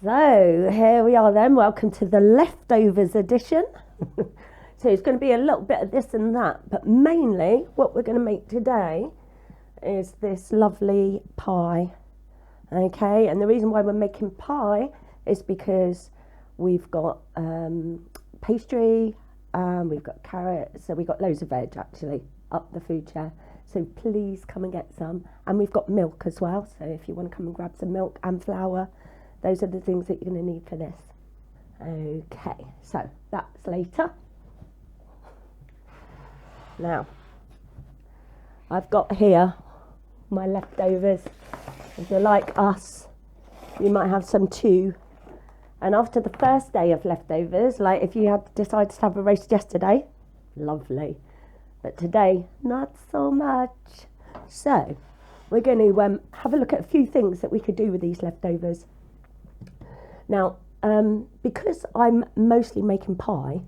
So here we are then. Welcome to the leftovers edition. So it's going to be a little bit of this and that, but mainly what we're going to make today is this lovely pie. Okay, and the reason why we're making pie is because we've got pastry, we've got carrots, so we've got loads of veg actually up the food chair. So please come and get some. And we've got milk as well, so if you want to come and grab some milk and flour, those are the things that you're going to need for this. Okay, so that's later. Now, I've got here my leftovers. If you're like us, you might have some too. And after the first day of leftovers, like if you had decided to have a roast yesterday, lovely. But today, not so much. So, we're going to have a look at a few things that we could do with these leftovers. Now, because I'm mostly making pie,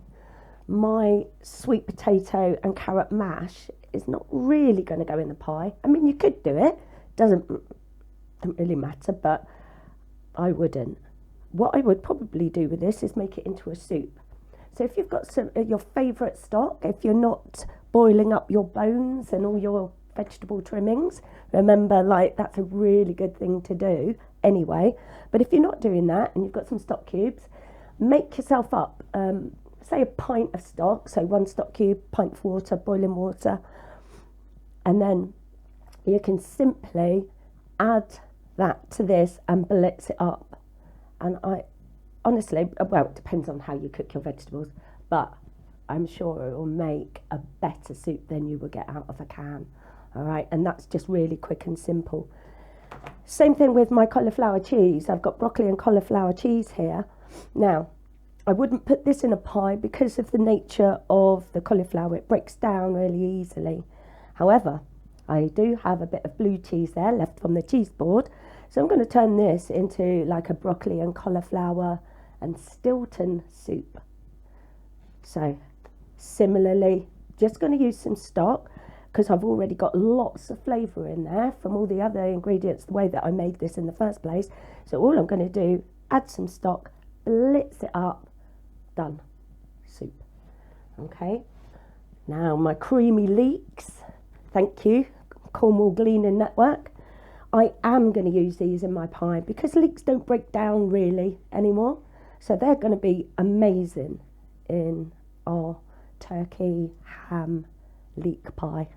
my sweet potato and carrot mash is not really going to go in the pie. I mean, you could do it. Doesn't really matter, but I wouldn't. What I would probably do with this is make it into a soup. So if you've got some your favourite stock, if you're not boiling up your bones and all your vegetable trimmings, remember, like, that's a really good thing to do anyway. But if you're not doing that and you've got some stock cubes, make yourself up, say a pint of stock, so 1 stock cube, pint of water, boiling water, and then you can simply add that to this and blitz it up. And I honestly, well, it depends on how you cook your vegetables, but I'm sure it will make a better soup than you will get out of a can. All right, and that's just really quick and simple. Same thing with my cauliflower cheese. I've got broccoli and cauliflower cheese here. Now, I wouldn't put this in a pie because of the nature of the cauliflower. It breaks down really easily. However, I do have a bit of blue cheese there left from the cheese board. So I'm going to turn this into like a broccoli and cauliflower and Stilton soup. So similarly, just going to use some stock because I've already got lots of flavour in there from all the other ingredients, the way that I made this in the first place. So all I'm going to do, add some stock, blitz it up, done, soup. Okay, now my creamy leeks, thank you, Cornwall Gleaning Network. I am going to use these in my pie because leeks don't break down really anymore. So they're going to be amazing in our turkey ham leek pie.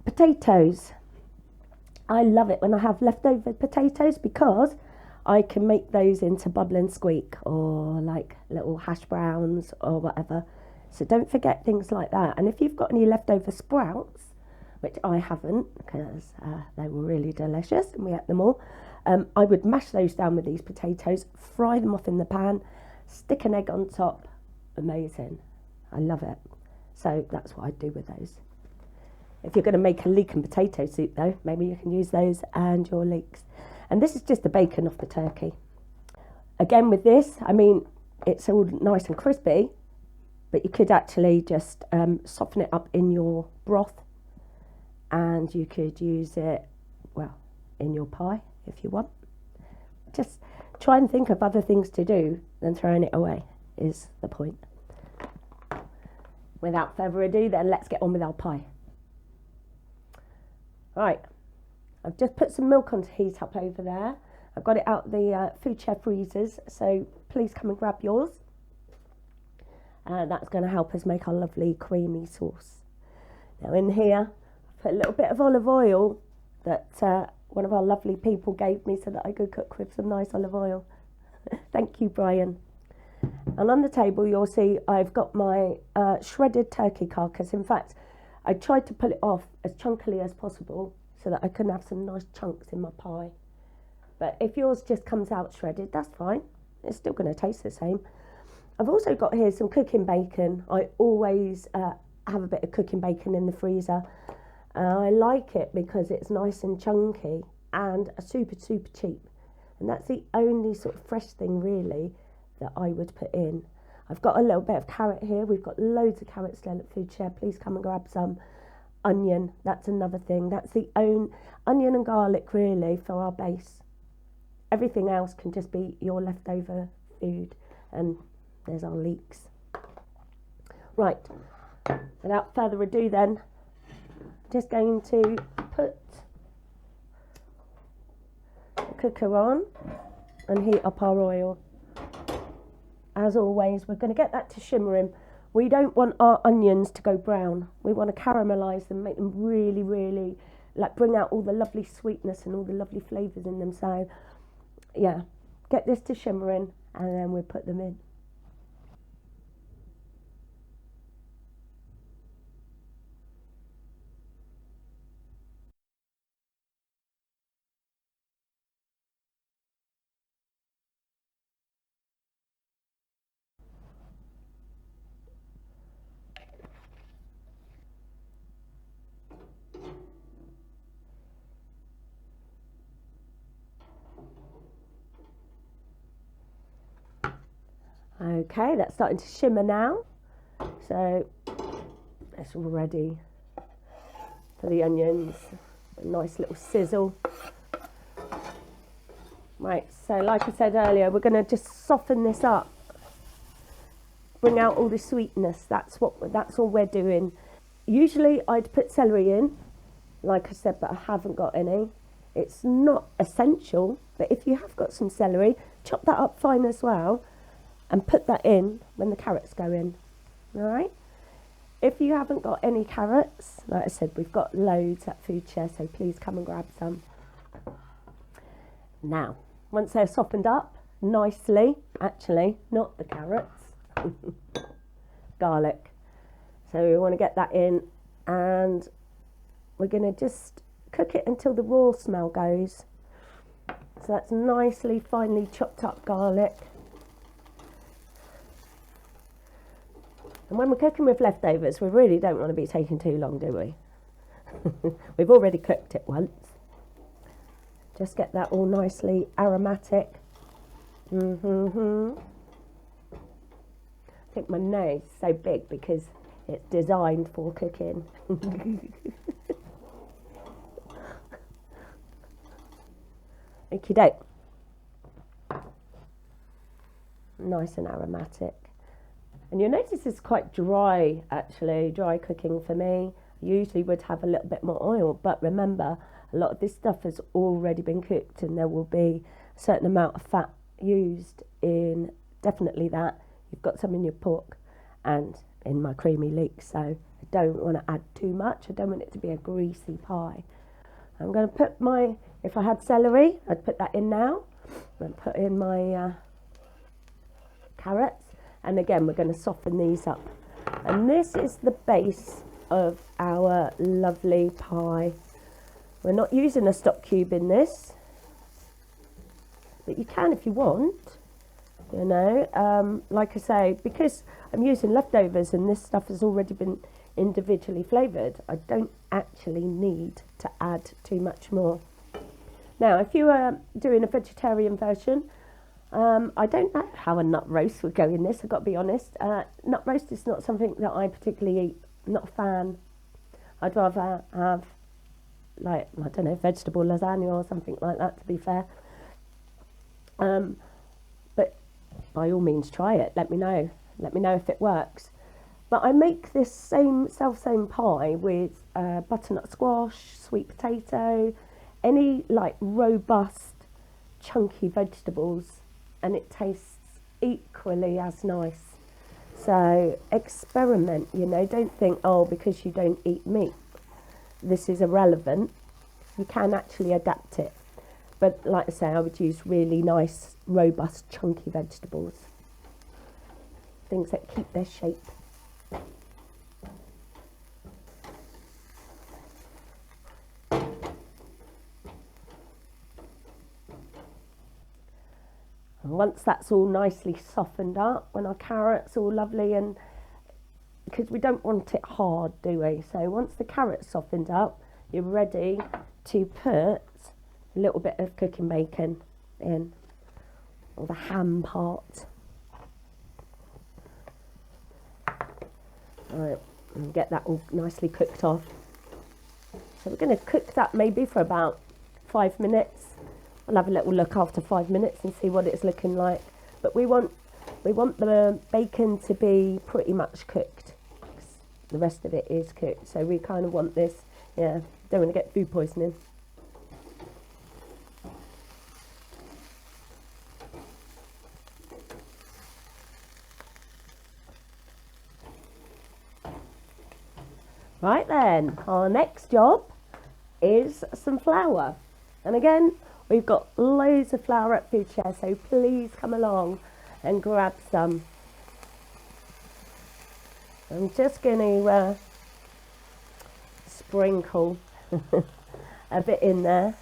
Potatoes. I love it when I have leftover potatoes because I can make those into bubble and squeak or like little hash browns or whatever. So don't forget things like that. And if you've got any leftover sprouts, which I haven't because they were really delicious and we ate them all, I would mash those down with these potatoes, fry them off in the pan, stick an egg on top. Amazing. I love it. So that's what I do with those. If you're going to make a leek and potato soup though, maybe you can use those and your leeks. And this is just the bacon off the turkey. Again with this, I mean, it's all nice and crispy, but you could actually just soften it up in your broth and you could use it, well, in your pie if you want. Just try and think of other things to do than throwing it away is the point. Without further ado, then let's get on with our pie. Right, I've just put some milk on to heat up over there. I've got it out the food chair freezers, so please come and grab yours. That's going to help us make our lovely creamy sauce. Now in here, I've put a little bit of olive oil that one of our lovely people gave me so that I could cook with some nice olive oil. Thank you, Brian. And on the table, you'll see I've got my shredded turkey carcass. In fact, I tried to pull it off as chunkily as possible so that I can have some nice chunks in my pie. But if yours just comes out shredded, that's fine. It's still going to taste the same. I've also got here some cooking bacon. I always have a bit of cooking bacon in the freezer. I like it because it's nice and chunky and super cheap. And that's the only sort of fresh thing really that I would put in. I've got a little bit of carrot here. We've got loads of carrots still at food share. Please come and grab some. Onion, that's another thing. That's the onion and garlic really for our base. everything else can just be your leftover food. And there's our leeks. Right, without further ado then, just going to put the cooker on and heat up our oil. As always, we're going to get that to shimmering. We don't want our onions to go brown. We want to caramelise them, make them really, really, like bring out all the lovely sweetness and all the lovely flavours in them. So, yeah, get this to shimmering and then we'll put them in. Okay, that's starting to shimmer now. So it's all ready for the onions. A nice little sizzle. Right, so like I said earlier, we're going to just soften this up. Bring out all the sweetness. That's all we're doing. Usually I'd put celery in, like I said, but I haven't got any. It's not essential, but if you have got some celery, chop that up fine as well. And put that in when the carrots go in, all right? If you haven't got any carrots, like I said, we've got loads at Food Share, so please come and grab some. Now, once they're softened up nicely, actually, not the carrots, garlic. So we want to get that in, and we're going to just cook it until the raw smell goes. So that's nicely, finely chopped up garlic. And when we're cooking with leftovers, we really don't want to be taking too long, do we? We've already cooked it once. Just get that all nicely aromatic. I think my nose is so big because it's designed for cooking. Okie doke. Nice and aromatic. And you'll notice it's quite dry, actually, dry cooking for me. I usually would have a little bit more oil, but remember, a lot of this stuff has already been cooked and there will be a certain amount of fat used in definitely that. You've got some in your pork and in my creamy leeks, so I don't want to add too much. I don't want it to be a greasy pie. I'm going to put my, if I had celery, I'd put that in now. And put in my carrots. And again, we're going to soften these up. And this is the base of our lovely pie. We're not using a stock cube in this, but you can if you want, you know. Like I say, because I'm using leftovers and this stuff has already been individually flavoured, I don't actually need to add too much more. Now, if you are doing a vegetarian version, I don't know how a nut roast would go in this, I've got to be honest. Nut roast is not something that I particularly eat. I'm not a fan. I'd rather have, like, I don't know, vegetable lasagna or something like that, to be fair. But by all means try it. Let me know. Let me know if it works. But I make this same pie with butternut squash, sweet potato, any like robust, chunky vegetables, and it tastes equally as nice. So experiment, you know, don't think, oh, because you don't eat meat, this is irrelevant. You can actually adapt it. But like I say, I would use really nice, robust, chunky vegetables. Things that keep their shape. And once that's all nicely softened up, when our carrot's all lovely, and because we don't want it hard, do we? So once the carrot's softened up, you're ready to put a little bit of cooking bacon in, or the ham part. Right, and get that all nicely cooked off. So we're going to cook that maybe for about 5 minutes. I'll have a little look after 5 minutes and see what it's looking like. But we want the bacon to be pretty much cooked. The rest of it is cooked, so we kind of want this, yeah, don't want to get food poisoning. Right then, our next job is some flour. And again, we've got loads of flour at Food Share, so please come along and grab some. I'm just going to sprinkle a bit in there.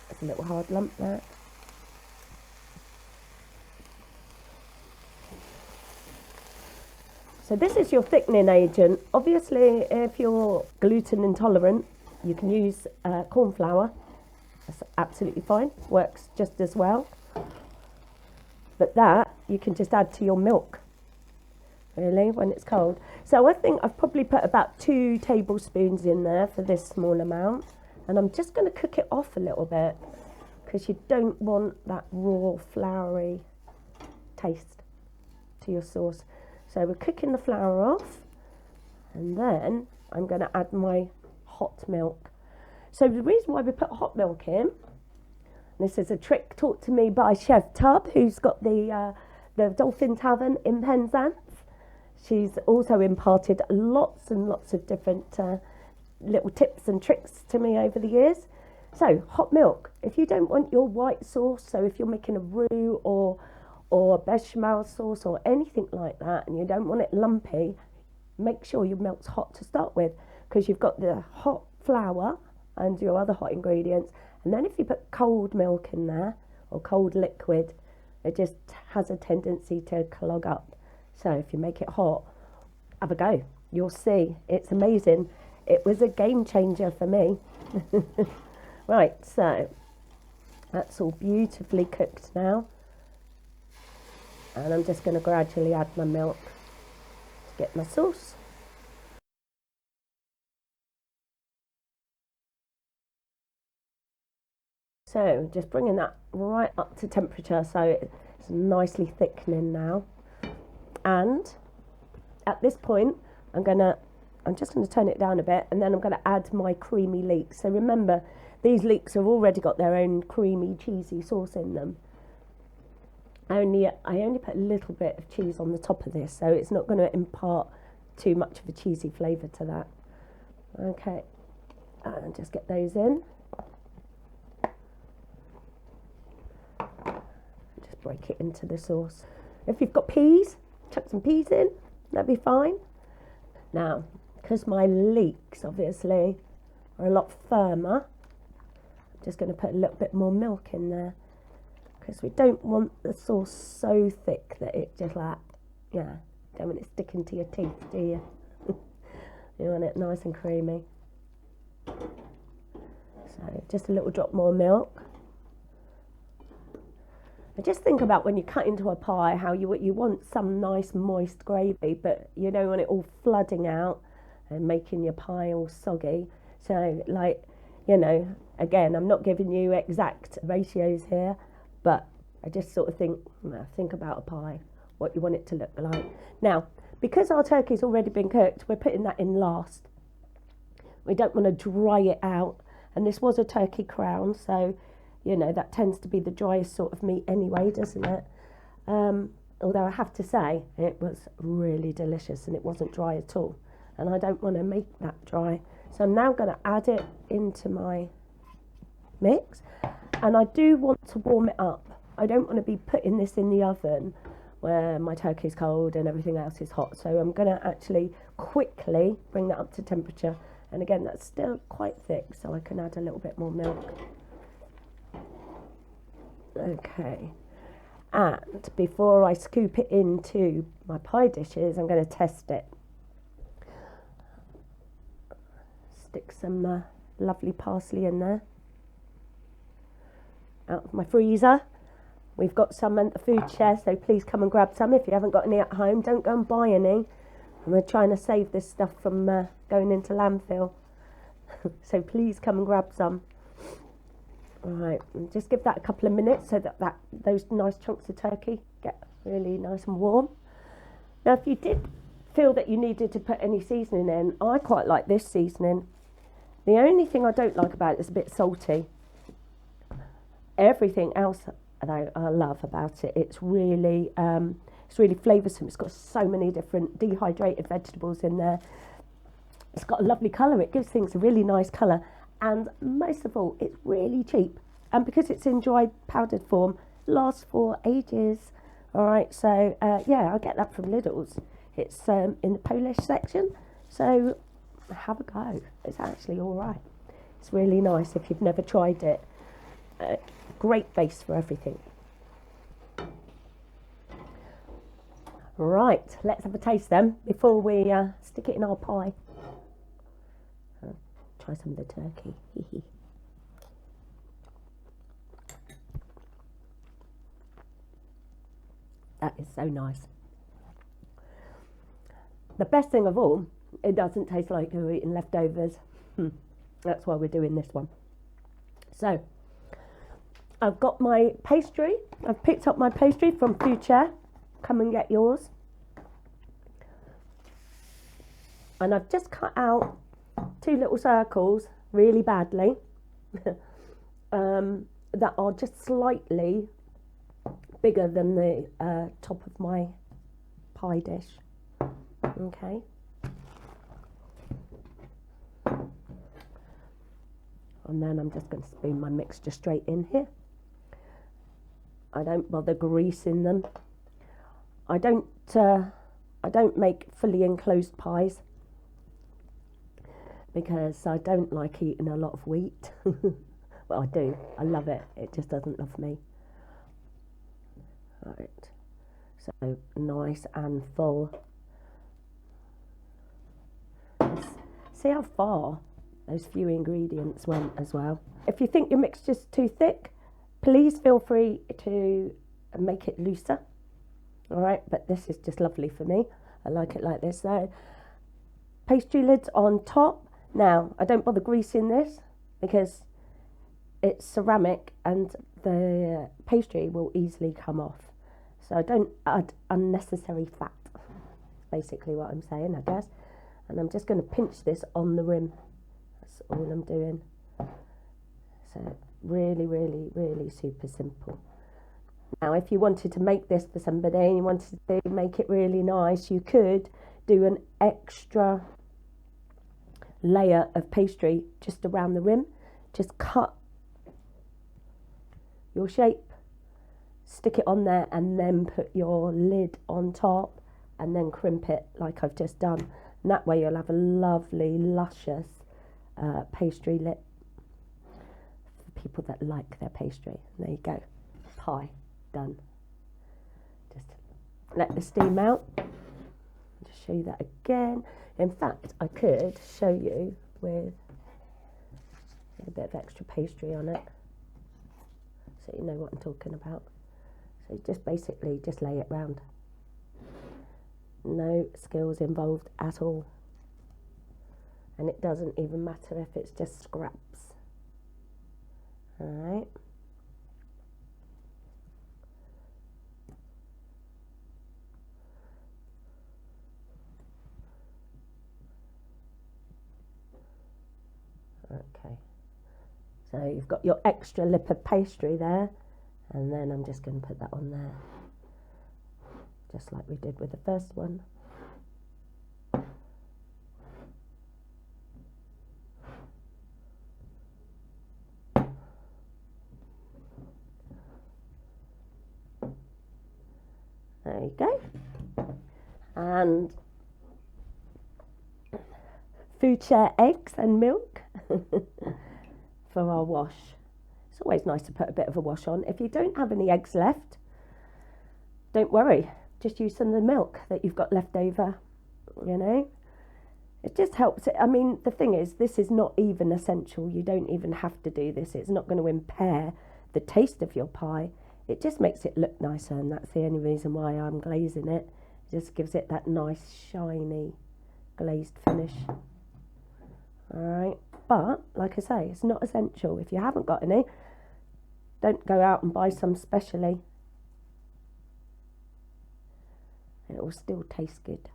There's a little hard lump there. So this is your thickening agent. Obviously, if you're gluten intolerant, you can use corn flour. That's absolutely fine. Works just as well. But that you can just add to your milk, really, when it's cold. So I think I've probably put about 2 tablespoons in there for this small amount. And I'm just going to cook it off a little bit because you don't want that raw, floury taste to your sauce. So we're cooking the flour off, and then I'm going to add my hot milk. So the reason why we put hot milk in, this is a trick taught to me by Chef Tub, who's got the Dolphin Tavern in Penzance. She's also imparted lots and lots of different little tips and tricks to me over the years. So hot milk, if you don't want your white sauce, so if you're making a roux or bechamel sauce or anything like that, and you don't want it lumpy, make sure your milk's hot to start with, because you've got the hot flour and your other hot ingredients. And then if you put cold milk in there or cold liquid, it just has a tendency to clog up. So if you make it hot, have a go. You'll see, it's amazing. It was a game changer for me. Right, so that's all beautifully cooked now. And I'm just going to gradually add my milk to get my sauce. So just bringing that right up to temperature so it's nicely thickening now. And at this point, I'm just going to turn it down a bit, and then I'm going to add my creamy leeks. So remember, these leeks have already got their own creamy, cheesy sauce in them. I only put a little bit of cheese on the top of this, so it's not going to impart too much of a cheesy flavour to that. Okay, and just get those in. Just break it into the sauce. If you've got peas, chuck some peas in, that'd be fine. Now, because my leeks obviously are a lot firmer, I'm just going to put a little bit more milk in there, because we don't want the sauce so thick that it just like, yeah, don't want it sticking to your teeth, do you? You want it nice and creamy. So just a little drop more milk. And just think about when you cut into a pie, how you want some nice moist gravy, but you don't want it all flooding out and making your pie all soggy. So like, you know, again, I'm not giving you exact ratios here, but I just sort of think about a pie, what you want it to look like. Now, because our turkey's already been cooked, we're putting that in last. We don't want to dry it out. And this was a turkey crown, so, you know, that tends to be the driest sort of meat anyway, doesn't it? Although I have to say, it was really delicious and it wasn't dry at all. And I don't want to make that dry. So I'm now going to add it into my mix. And I do want to warm it up. I don't want to be putting this in the oven where my turkey's cold and everything else is hot. So I'm going to actually quickly bring that up to temperature. And again, that's still quite thick, so I can add a little bit more milk. Okay. And before I scoop it into my pie dishes, I'm going to test it. Stick some lovely parsley in there. Out of my freezer. We've got some at the Food Share, so please come and grab some. If you haven't got any at home, don't go and buy any. And we're trying to save this stuff from going into landfill. So please come and grab some. Right, and just give that a couple of minutes so that those nice chunks of turkey get really nice and warm. Now, if you did feel that you needed to put any seasoning in, I quite like this seasoning. The only thing I don't like about it is a bit salty. Everything else though I love about it. It's really flavoursome. It's got so many different dehydrated vegetables in there. It's got a lovely colour. It gives things a really nice colour. And most of all, it's really cheap. And because it's in dried powdered form, lasts for ages. All right, so yeah, I get that from Lidl's. It's in the Polish section, so have a go. It's actually all right. It's really nice if you've never tried it. Great base for everything. Right, let's have a taste then before we stick it in our pie. Try some of the turkey. That is so nice. The best thing of all, it doesn't taste like you're eating leftovers. That's why we're doing this one. So, I've got my pastry. I've picked up my pastry from Food Chair. Come and get yours. And I've just cut out 2 little circles really badly that are just slightly bigger than the top of my pie dish. Okay. And then I'm just going to spoon my mixture straight in here. I don't bother greasing them. I don't make fully enclosed pies because I don't like eating a lot of wheat. Well, I do. I love it. It just doesn't love me. Right. So nice and full. See how far those few ingredients went as well. If you think your mixture's too thick, please feel free to make it looser. All right, but this is just lovely for me. I like it like this. So, pastry lids on top. Now, I don't bother greasing this because it's ceramic and the pastry will easily come off. So I don't add unnecessary fat. Basically what I'm saying, I guess. And I'm just going to pinch this on the rim. That's all I'm doing. So really, really, really super simple. Now, if you wanted to make this for somebody and you wanted to make it really nice, you could do an extra layer of pastry just around the rim. Just cut your shape, stick it on there, and then put your lid on top and then crimp it like I've just done. And that way you'll have a lovely, luscious pastry lip for people that like their pastry. And there you go. Pie. Done. Just let the steam out. Just show you that again. In fact, I could show you with a bit of extra pastry on it, so you know what I'm talking about. So just basically just lay it round. No skills involved at all. And it doesn't even matter if it's just scraps. All right. Okay, so you've got your extra lip of pastry there, and then I'm just going to put that on there, just like we did with the first one. There you go. And Food Chair eggs and milk for our wash. It's always nice to put a bit of a wash on. If you don't have any eggs left, don't worry. Just use some of the milk that you've got left over, you know. It just helps it. I mean, the thing is, this is not even essential. You don't even have to do this. It's not going to impair the taste of your pie. It just makes it look nicer, and that's the only reason why I'm glazing it. It just gives it that nice, shiny, glazed finish. Alright, but like I say, it's not essential. If you haven't got any, Don't go out and buy some specially. It will still taste good.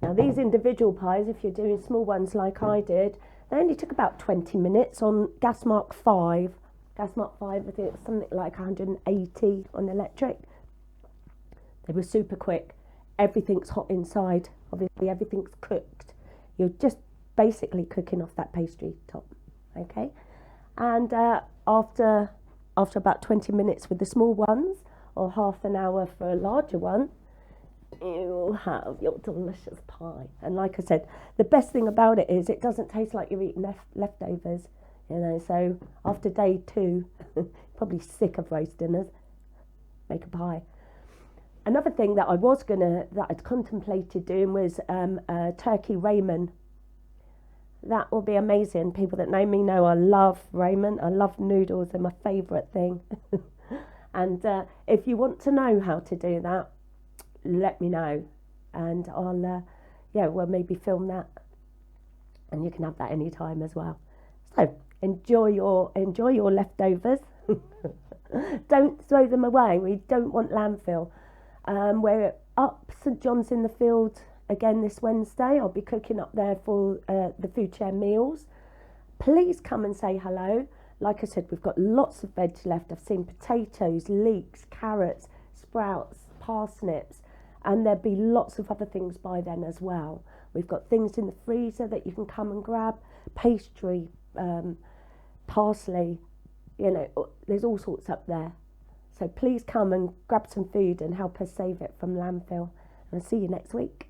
Now these individual pies, if you're doing small ones like I did, they only took about 20 minutes on gas mark 5. Gas mark 5, I think it's something like 180 on electric. They were super quick. Everything's hot inside. Obviously everything's cooked. You're just basically cooking off that pastry top. Okay? And after about 20 minutes with the small ones, or half an hour for a larger one, you'll have your delicious pie. And like I said, the best thing about it is it doesn't taste like you're eating leftovers, you know. So after day 2, probably sick of roast dinners, make a pie. Another thing that I'd contemplated doing was turkey ramen. That will be amazing. People that know me know I love ramen. I love noodles. They're my favourite thing. And if you want to know how to do that, let me know, and I'll we'll maybe film that, and you can have that anytime as well. So enjoy your leftovers. Don't throw them away. We don't want landfill. We're up St John's in the Field again this Wednesday. I'll be cooking up there for the food share meals. Please come and say hello. Like I said, we've got lots of veg left. I've seen potatoes, leeks, carrots, sprouts, parsnips, and there'll be lots of other things by then as well. We've got things in the freezer that you can come and grab, pastry, parsley, you know, there's all sorts up there. So please come and grab some food and help us save it from landfill. And I'll see you next week.